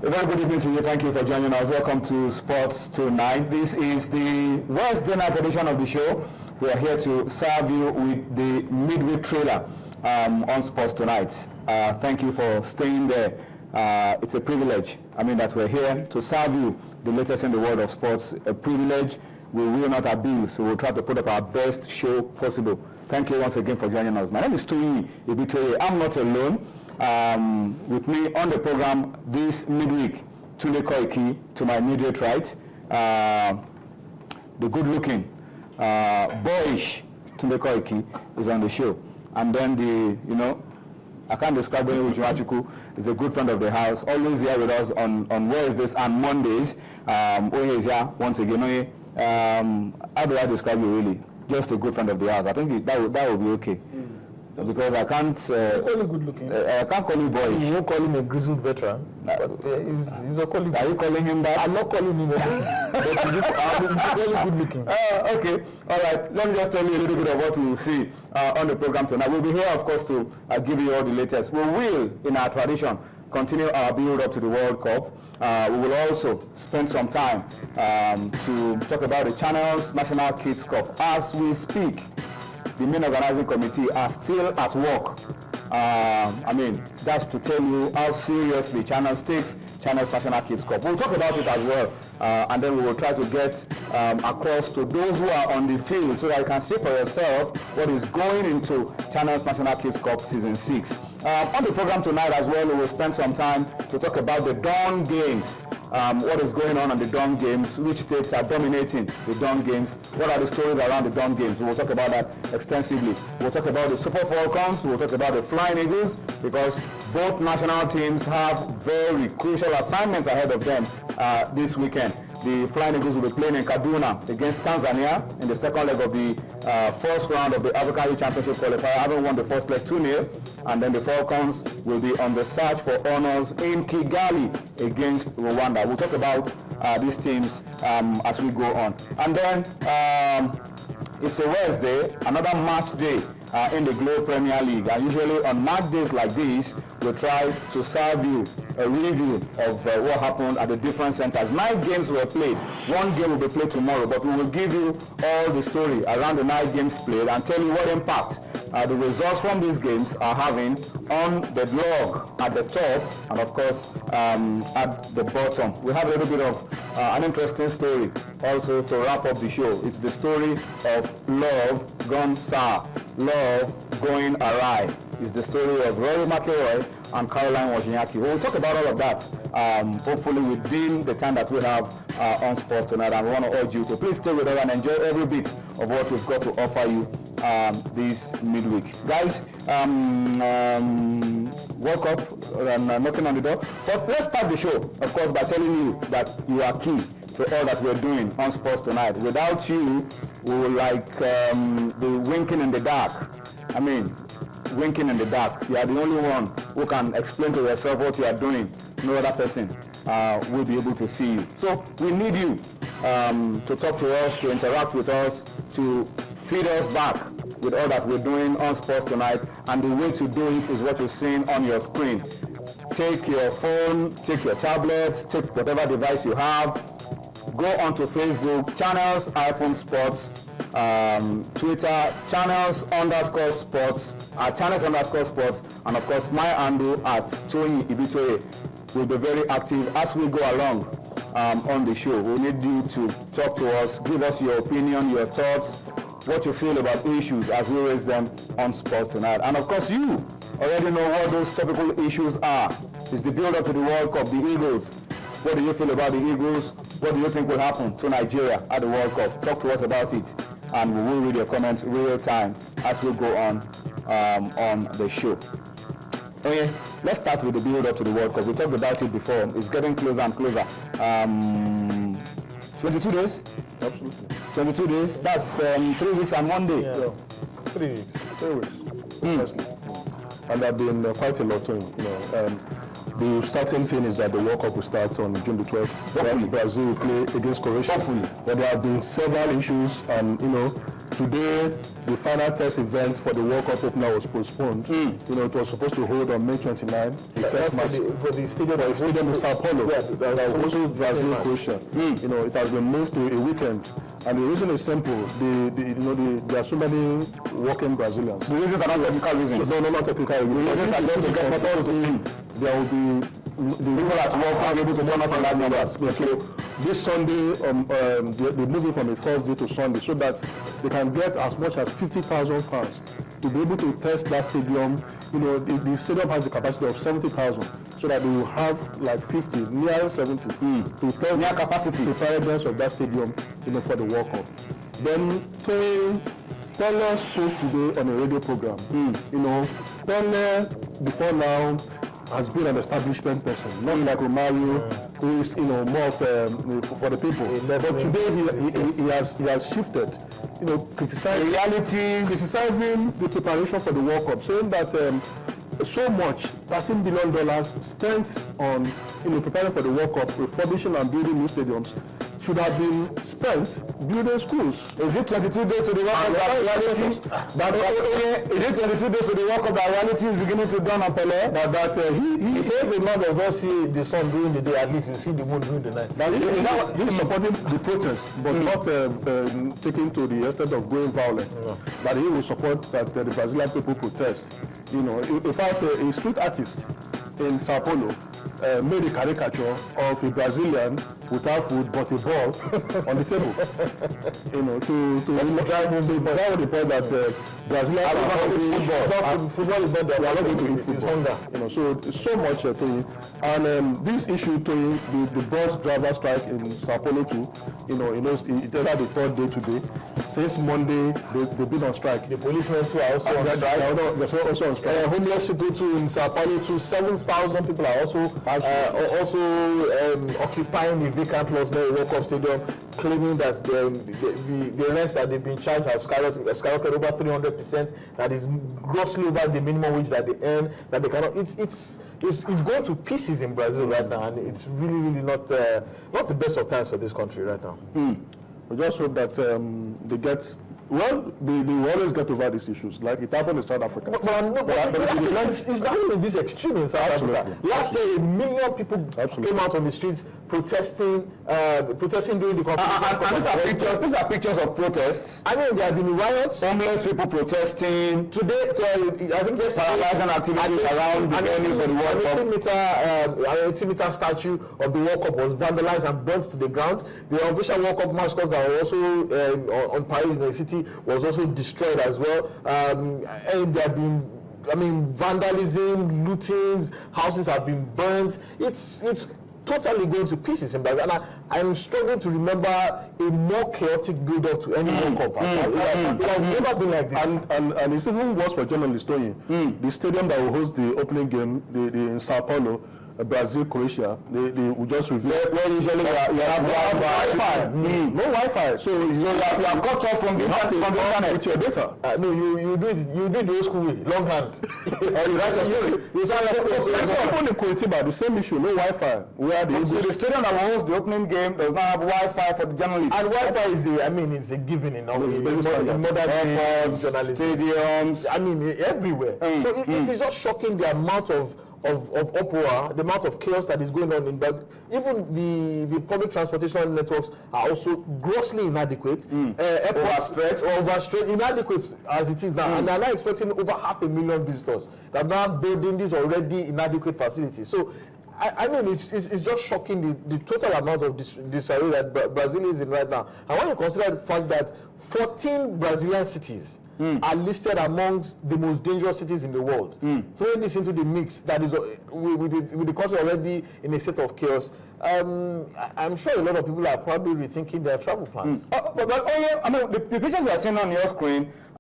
A very good evening to you. Thank you for joining us. Welcome to Sports Tonight. This is the Wednesday night edition of the show. We are here to serve you with the midweek trailer on Sports Tonight. Thank you for staying there. It's a privilege. That we're here to serve you the latest in the world of sports. A privilege we will not abuse, so we'll try to put up our best show possible. Thank you once again for joining us. My name is Toyi Ibitoye. I'm not alone. With me on the program this midweek, Tunde Koiki to my immediate right, the good-looking, boyish Tunde Koiki is on the show, and then I can't describe him. Ujumachuku is a good friend of the house, always here with us on Wednesdays and Mondays. Oye is here once again. How do I describe you really? Just a good friend of the house. I think that would be okay. Because I can't call you good looking. I can't call you boyish. You won't call him a grizzled veteran. But he's a colleague. Are you calling him that? I'm not calling him that. But he's very good looking. Okay. All right. Let me just tell you a little bit of what we will see on the program tonight. We'll be here, of course, to give you all the latest. We will, in our tradition, continue our build up to the World Cup. We will also spend some time to talk about the Channels National Kids Cup. As we speak, the main organizing committee are still at work. That's to tell you how seriously Channels takes Channels National Kids Cup. We'll talk about it as well, and then we will try to get across to those who are on the field so that you can see for yourself what is going into Channels National Kids Cup Season 6. On the program tonight as well, we will spend some time to talk about the Dawn Games. What is going on the Dawn Games, which states are dominating the Dawn Games, what are the stories around the Dawn Games. We will talk about that extensively. We'll talk about the Super Falcons, we'll talk about the Flying Eagles, because both national teams have very crucial assignments ahead of them this weekend. The Flying Eagles will be playing in Kaduna against Tanzania in the second leg of the first round of the African Youth Championship qualifier, having won the first leg 2-0. And then the Falcons will be on the search for honors in Kigali against Rwanda. We'll talk about these teams as we go on. And then it's a Wednesday, another match day in the Globe Premier League. And usually on match days like this, we try to serve you a review of what happened at the different centers. 9 games were played. 1 game will be played tomorrow, but we will give you all the story around the 9 games played and tell you what impact the results from these games are having on the log at the top and, of course, at the bottom. We have a little bit of an interesting story also to wrap up the show. It's the story of love gone sour, love going awry. It's the story of Rory McIlroy and Caroline Wozniacki. We'll talk about all of that, hopefully within the time that we have on Sports Tonight. And we want to urge you to please stay with us and enjoy every bit of what we've got to offer you this midweek. Guys, World Cup knocking on the door. But let's start the show, of course, by telling you that you are key to all that we're doing on Sports Tonight. Without you, we will be winking in the dark. Winking in the dark. You are the only one who can explain to yourself what you are doing. No other person will be able to see you. So we need you to talk to us, to interact with us, to feed us back with all that we're doing on Sports Tonight. And the way to do it is what you're seeing on your screen. Take your phone, take your tablet, take whatever device you have. Go onto Facebook, Channels iPhone Sports, Twitter, Channels_Sports, Channels_Sports, and of course my handle at Toyi Ibitoye. We'll be very active as we go along on the show. We need you to talk to us, give us your opinion, your thoughts, what you feel about issues as we raise them on Sports Tonight. And of course you already know what those topical issues are. It's the build-up to the World Cup, the Eagles. What do you feel about the Eagles? What do you think will happen to Nigeria at the World Cup? Talk to us about it, and we will read your comments real time as we go on the show. Okay, let's start with the build-up to the World Cup. We talked about it before. It's getting closer and closer. 22 days? Absolutely. 22 days? That's 3 weeks and 1 day. Yeah. 3 weeks. 3 weeks. Precisely. And there have been quite a lot to the certain thing is that the World Cup will start on June the 12th. Hopefully Brazil will play against Croatia. Hopefully. But there have been several issues and, today, the final test event for the World Cup opener was postponed. You know, it was supposed to hold on May 29. The test match for the stadium in Sao Paulo. Yeah, that was also Brazil, Croatia. You know, it has been moved to a weekend. And the reason is simple. There are so many working Brazilians. The reasons are not technical reasons. No, not technical reasons. The reasons are just to get photos. There will be the people at work are able to turn up on that numbers. So this Sunday, they're moving from a Thursday to Sunday so that they can get as much as 50,000 fans to be able to test that stadium. You know, the stadium has the capacity of 70,000, so that they will have like 50, near 70, to test near capacity preparedness of that stadium, you know, for the World Cup. Then Pele spoke today on a radio program. You know, Pele before now has been an establishment person, not like Romario, who is, you know, more of for the people. But today he has shifted, you know, criticizing the preparation for the World Cup, saying that so much, $13 billion spent on, you know, preparing for the World Cup, refurbishing and building new stadiums, should have been spent building schools. Is it 22 days to the World Cup that reality? Is it 22 days to the World Cup that reality is beginning to dawn on Pele? He said if the man does not see the sun during the day, at least you see the moon during the night. He's supporting the protest, but not taking to the extent of going violent. That he will support that the Brazilian people protest. You know, in fact, a street artist in Sao Paulo made a caricature of a Brazilian without food but a ball on the table. You know, to drive home the point that Brazilians are hungry, football is not there. We are not going to eat football. You know, so much Toyin. And this issue, Toyin, the bus driver strike in Sao Paulo too. You know, it's either the third day today. Since Monday, they've been on strike. The policemen too are also on strike. They're also on strike. Homeless people too in Sao Paulo too. 7,000 people are also occupying the vacant lots near the World Cup Stadium, claiming that the rents that they've been charged have skyrocketed over 300%. That is grossly over the minimum wage that they earn. That they cannot. It's going to pieces in Brazil right now, and it's really not the best of times for this country right now. We just hope that they get. Well, they always get over these issues, like it happened in South Africa. It's not even this extreme in South Africa. Last year, 1 million people came out on the streets protesting during the competition. These are pictures of protests. I mean, there have been riots. Homeless people protesting. Today, I think paralyzing activities around the venues of the World Cup. An 18-meter statue of the World Cup was vandalized and burnt to the ground. The official World Cup mascot that were also on parade in the city was also destroyed as well. And there have been, vandalism, lootings, houses have been burnt. It's totally going to pieces in Brazil. And I'm struggling to remember a more chaotic build-up to any World Cup. It has never been like this. And it's even worse for journalists, the stadium that will host the opening game, in Sao Paulo, Brazil, Croatia, they will just reveal. Where usually you have Wi-Fi. No Wi-Fi. So you are cut off from the internet with your data. No, you do it the old school way, long hand. That's a story. Even in Curitiba, the same issue, no Wi-Fi. Where the stadium that will host the opening game does not have Wi-Fi for the journalists. And Wi-Fi is a given in modern airports, stadiums, everywhere. So it's just shocking the amount of uproar, the amount of chaos that is going on in Brazil. Even the public transportation networks are also grossly inadequate. Overstretched, inadequate as it is now. And they're now expecting over 500,000 visitors. They're now building these already inadequate facilities. So it's just shocking the total amount of disarray that Brazil is in right now. And when you consider the fact that 14 Brazilian cities are listed amongst the most dangerous cities in the world. Throwing this into the mix, that is with the country already in a state of chaos, I'm sure a lot of people are probably rethinking their travel plans. The pictures we are seeing on your screen